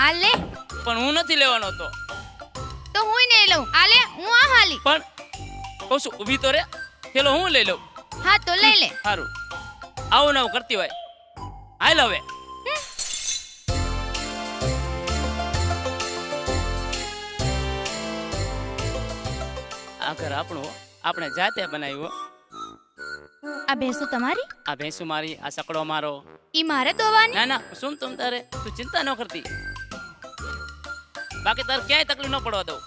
આલે પણ હું નથી લેવાનો તો હું નહીં લઉં. આલે હું આ હાલી. પણ કહું છું ઊભી તો રે, પેલો હું લઈ લઉં. હા તો લઈ લે. સારું, આવું નવું કરતી હોય. હાલ હવે. આ ઘર આપણું, આપણે જાતે બનાવ્યું. આ ભેંસો તમારી? આ ભેંસુ મારી, આ સકડો મારો. ઈ મારે દોવાની? ના ના, શું તમ તારે, તું ચિંતા ન કરતી. બાકી તારે ક્યાંય તકલીફ ન પડવા દઉં.